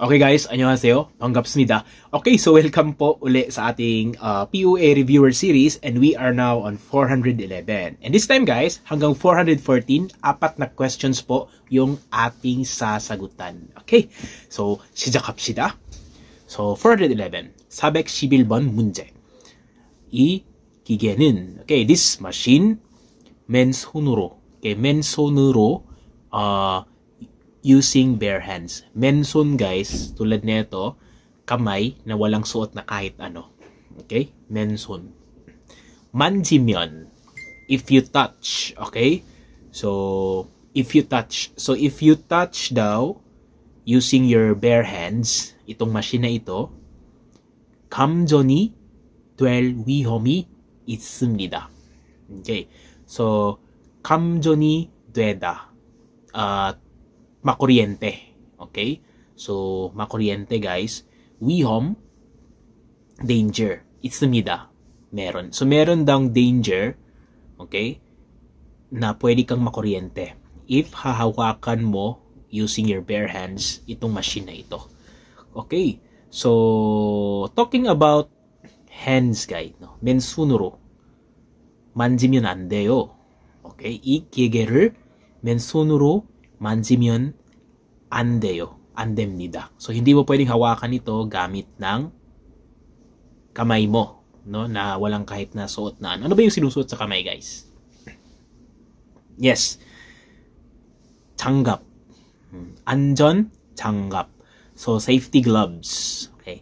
Okay guys, annyeonghaseyo. 반갑습니다. Okay, so welcome po uli sa ating POA Reviewer Series and we are now on 411. And this time guys, hanggang 414, apat na questions po yung ating sasagutan. Okay, so 시작합시다. So 411, 411번 문제. 이 기계는, okay, this machine, 맨손으로, okay, 맨손으로, using bare hands. Menson guys, tulad nito, kamay na walang suot na kahit ano. Okay? Menson. 만지면, if you touch. Okay? So, if you touch. So, if you touch daw, using your bare hands, itong machine na ito, 감전이 될 위험이 있습니다. Okay? So, 감전이 되다. Makuryente. Okay? So, makuryente guys. 위험, danger. 있습니다. Meron. So, meron daw danger, okay, na pwede kang makuryente if hahawakan mo using your bare hands itong machine na ito. Okay? So, talking about hands guys, no? 맨손으로 만지면 안 돼요. Okay? 이 기계를 맨손으로 만지면 안 돼요. 안 됩니다. So, hindi mo pwedeng hawakan ito gamit ng kamay mo, no? Na walang kahit na suot na ano. Ano ba yung sinusuot sa kamay, guys? Yes. 장갑. 안전 장갑. So, safety gloves. Okay.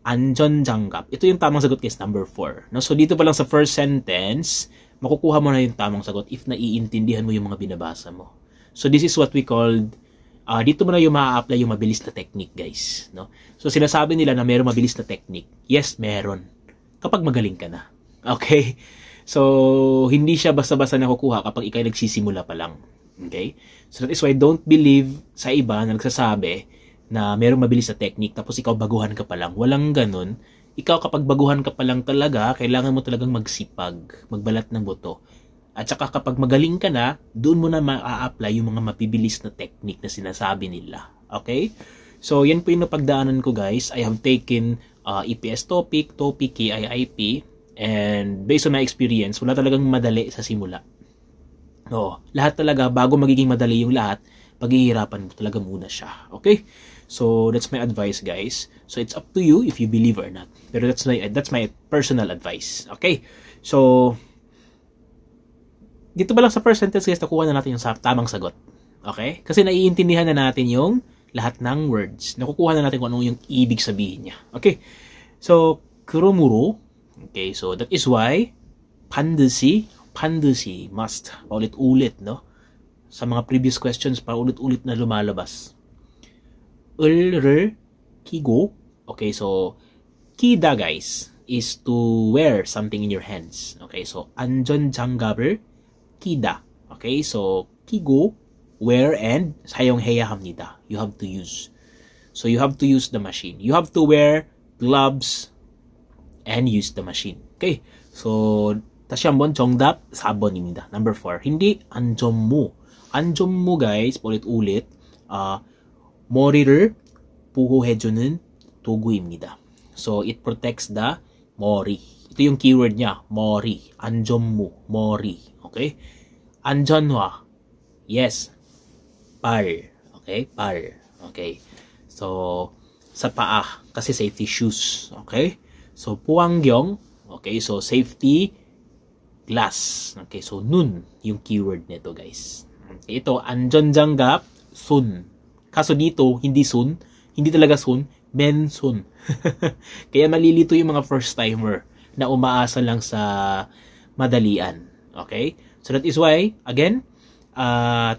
안전 장갑. Ito yung tamang sagot, guys, number 4. No? So, dito pa lang sa first sentence, makukuha mo na yung tamang sagot if naiintindihan mo yung mga binabasa mo. So, this is what we called, dito mo na yung maa-apply yung mabilis na technique, guys. No? So, sinasabi nila na meron mabilis na technique. Yes, meron. Kapag magaling ka na. Okay? So, hindi siya basta-basta nakukuha kapag ikaw nagsisimula pa lang. Okay? So, that is why don't believe sa iba na nagsasabi na meron mabilis na technique tapos ikaw baguhan ka pa lang. Walang ganun. Ikaw kapag baguhan ka pa lang talaga, kailangan mo talagang magsipag, magbalat ng buto. At saka kapag magaling ka na, doon mo na ma-apply yung mga mapibilis na technique na sinasabi nila. Okay? So, yan po yung napagdaanan ko guys. I have taken EPS topic, KIIP, and based on my experience, wala talagang madali sa simula. Oo, lahat talaga, bago magiging madali yung lahat, paghihirapan mo talaga muna siya. Okay? So, that's my advice guys. So, it's up to you if you believe or not. Pero that's my personal advice. Okay? So, dito ba lang sa first sentence guys, nakuha na natin yung tamang sagot. Okay? Kasi naiintindihan na natin yung lahat ng words. Nakukuha na natin kung ano yung ibig sabihin niya. Okay? So, 그러므로, okay, so that is why, 반드시, must, paulit-ulit, no? Sa mga previous questions, paulit-ulit na lumalabas. 을을 끼고, okay, so, 끼다 guys, is to wear something in your hands. Okay, so, 안전장갑을 끼다. Okay, so 끼고, wear, and 사용해야 합니다. You have to use. So you have to use the machine. You have to wear gloves and use the machine. Okay, so 다시 한번 정답 4번입니다. Number 4. hindi 안전모. 안전모 guys, ulit-ulit, 머리를 보호해주는 도구입니다. So it protects the 머리. Ito yung keyword niya, 머리. 안전모, 머리. Okay? 안전화. Yes. 발. Okay? 발. Okay. So, sa paa. Kasi safety shoes. Okay? So, 보안경. Okay? So, safety glass. Okay? So, nun. Yung keyword nito, guys. Okay? Ito, 안전장갑, 손. Kaso dito, hindi 손. Hindi talaga 손. 맨손. Kaya malilito yung mga first timer na umaasa lang sa madalian. Okay? So that is why, again,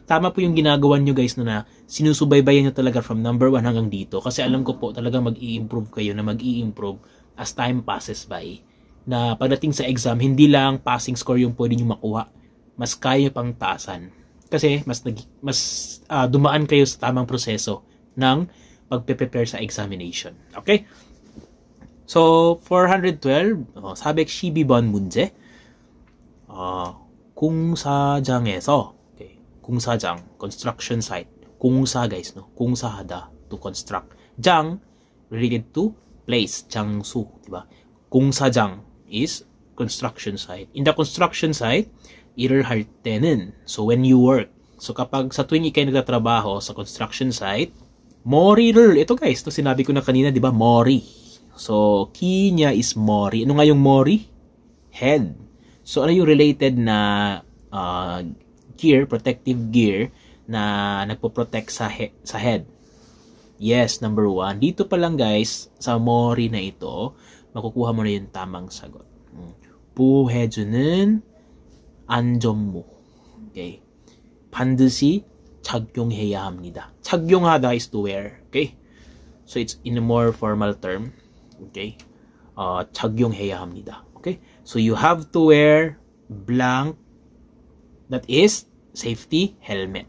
tama po yung ginagawa nyo guys na sinusubaybayan nyo talaga from number 1 hanggang dito. Kasi alam ko po talagang mag-i-improve kayo na mag-i-improve as time passes by. Na pagdating sa exam, hindi lang passing score yung pwede nyo makuha. Mas kaya pang taasan. Kasi mas dumaan kayo sa tamang proseso ng pagpe-prepare sa examination. Okay? So, 412, 사백십이 번 문제. 공사장에서, okay, 공사장, construction site, 공사 guys, no? 공사하다, to construct. 장 related to place, 장소, diba? 공사장 is construction site. In the construction site, 일을 할 때는, so when you work, so kapag sa tuwing ikay nagtatrabaho sa construction site, 머리를, ito guys, ito sinabi ko na kanina, diba? 머리. So, key niya is 머리. Ano nga yung 머리? Head. So, ano yung related na gear, protective gear, na nagpo-protect sa head? Yes, number 1. Dito pa lang guys, sa 머리 na ito, makukuha mo na yung tamang sagot. 보호해주는 안전모. Okay. 반드시 착용해야 합니다. 착용하다 is to wear. Okay. So it's in a more formal term. Okay. 착용해야 합니다. Okay. So you have to wear blank, that is safety helmet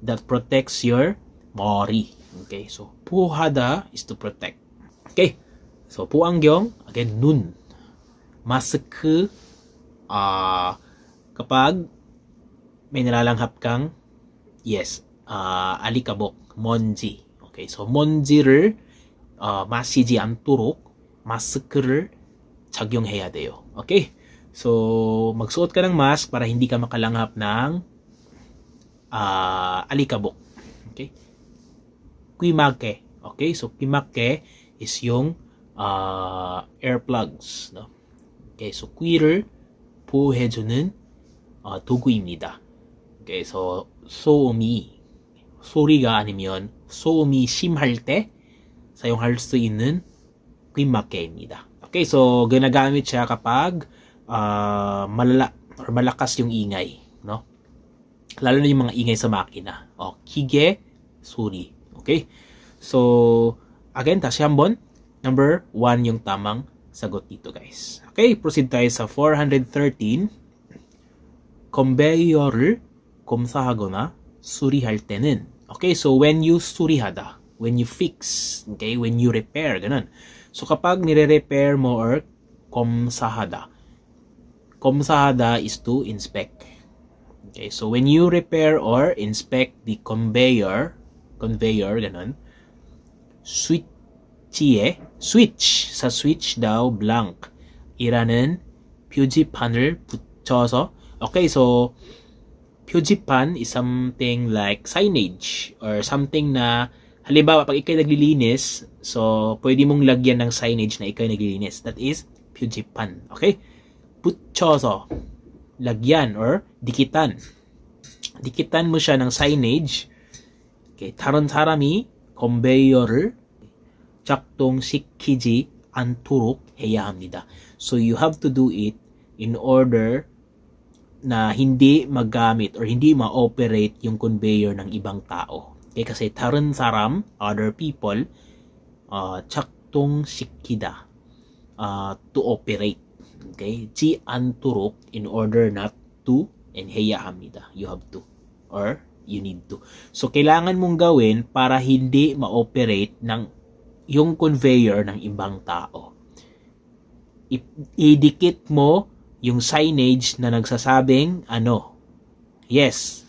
that protects your 머리. Okay. So 보호하다 is to protect. Okay. So 보안경, again, 눈. 마스크, kapag may nalalanghap kang, yes, alikabok, 먼지. Okay, so 먼지를 마시지 않도록 마스크를 착용해야 돼요. Okay? So magsuot ka ng mask para hindi ka makalanghap ng alikabok. Okay? 귀마개. Okay? So 귀마개 is yung earplugs, no? Okay, so 귀를 보호해주는 도구입니다. Okay, so 소음이, 소리가 아니면 소음이 심할 때 사용할 수 있는 귀마개입니다. Okay, so ginagamit siya kapag malala or malakas yung ingay, no? Lalo na yung mga ingay sa makina. 기계 소리. Okay? So again, 다시 한번, number 1 yung tamang sagot dito guys. Okay, proceed tayo sa 413. conveyor를 검사하거나 수리할 때는. Okay, so when you 수리하다, when you fix, okay, when you repair, ganun. So kapag nire-repair mo or 검사하다. 검사하다 is to inspect. Okay, so when you repair or inspect the conveyor, ganun, switch sa switch daw blank 이라는 표지판을 붙여서. Okay, so 표지판 is something like signage or something na halimbawa pag ikay naglilinis, so pwede mong lagyan ng signage na ikay naglilinis. That is 표지판. Okay? 붙여서 lagyan or dikitan. Dikitan mo siya ng signage. Okay, 다른 사람이 conveyor를 작동시키지 않도록 해야 합니다. So you have to do it in order na hindi magamit or hindi ma-operate yung conveyor ng ibang tao. Okay, kasi 다른 사람, other people, 작동시키다, to operate. Okay, 지 않도록, in order not to, and 해야 합니다. You have to, or you need to. So kailangan mong gawin para hindi ma-operate ng yung conveyor ng ibang tao. Idikit mo yung signage na nagsasabing ano. Yes.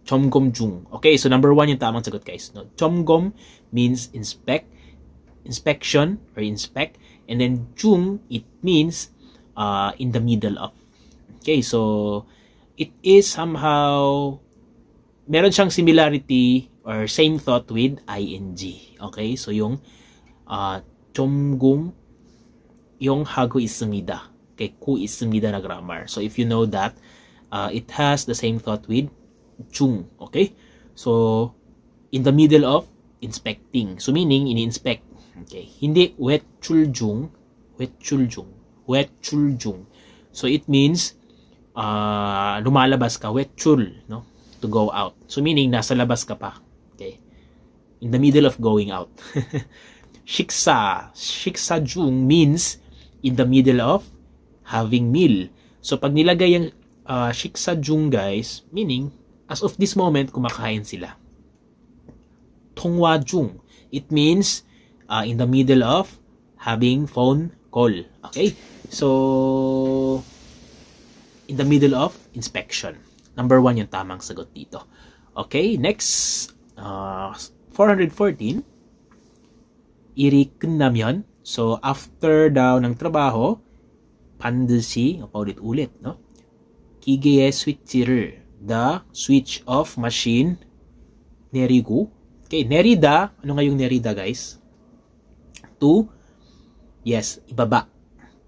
점검 중. Okay, so number 1 yung tamang sagot guys. No? 점검 means inspection or inspect. And then 중, it means in the middle of. Okay, so it is somehow, meron siyang similarity or same thought with ing. Okay, so yung 점검, yung 하고 있습니다. Okay, 고 있습니다 na grammar. So if you know that, it has the same thought with 중. Okay, so in the middle of inspecting. So meaning ini-inspect. Okay, hindi 외출 중. So it means lumalabas ka, 외출, no? To go out. So meaning nasa labas ka pa. Okay, in the middle of going out. 식사 중 means in the middle of having meal. So pag nilagay yung 식사 중 guys, meaning as of this moment kumakain sila. 통화 중, it means in the middle of having phone call. Okay, so in the middle of inspection. Number 1 yung tamang sagot dito. Okay, next 414, 일이 끝나면, so after daw ng trabaho, 반드시, paulit-ulit, no? 기계의 스위치를, the switch of machine, 내리고, okay, 내리다, ano nga yung nerida, guys? To, yes, ibaba.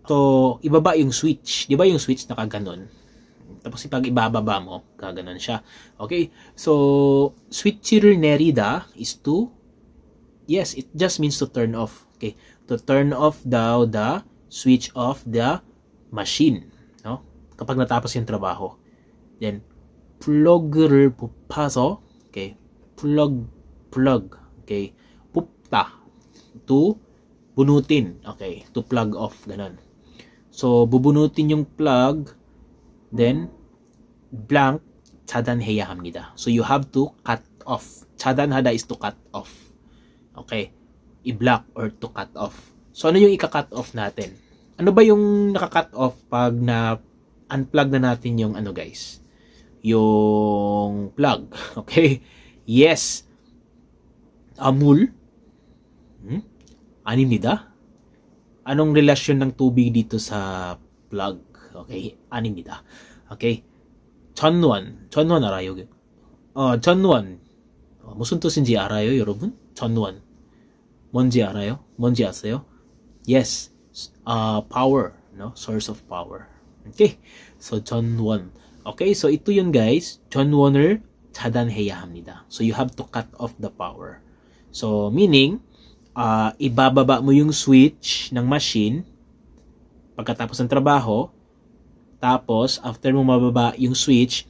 So, ibaba yung switch. Di ba yung switch nakaganon? Tapos pag ibababa mo, gaganon siya. Okay? So, switch를 내리다 is to, yes, it just means to turn off. Okay? To turn off daw the switch of the machine. No? Kapag natapos yung trabaho. Then, plug를 뽑아서, okay? Plug. Okay? 뽑다. To bunutin. Okay? To plug off. Ganon. So, bubunutin yung plug, then, blank, 차단해야 합니다. So, you have to cut off. 차단하다 is to cut off. Okay? I-block or to cut off. So, ano yung ika-cut off natin? Ano ba yung naka-cut off pag na-unplug na natin yung ano, guys? Yung plug. Okay? Yes. 물. 아닙니다. Anong relasyon ng tubig dito sa plug? Okay? 아닙니다. Okay? 전원. 전원 알아요? 전원. 무슨 뜻인지 알아요, 여러분? 전원. 뭔지 알아요? 뭔지 아세요? Yes. Power. No? Source of power. Okay? So, 전원. Okay? So, ito yun, guys. 전원을 차단해야 합니다. So, you have to cut off the power. So, meaning, ibababa mo yung switch ng machine pagkatapos ng trabaho. Tapos, after mo mababa yung switch,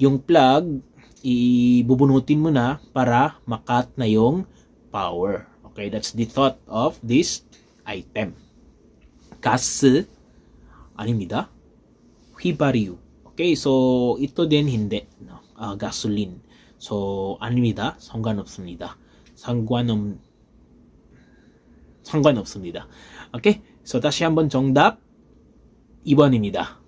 yung plug, ibubunutin mo na para makat na yung power. Okay, that's the thought of this item. 가스, 아닙니다. 휘발유. Okay, so ito din hindi. No? Gasoline. So, 아닙니다. 상관없습니다. 상관없습니다. Okay, so 다시 한번 정답 2번입니다.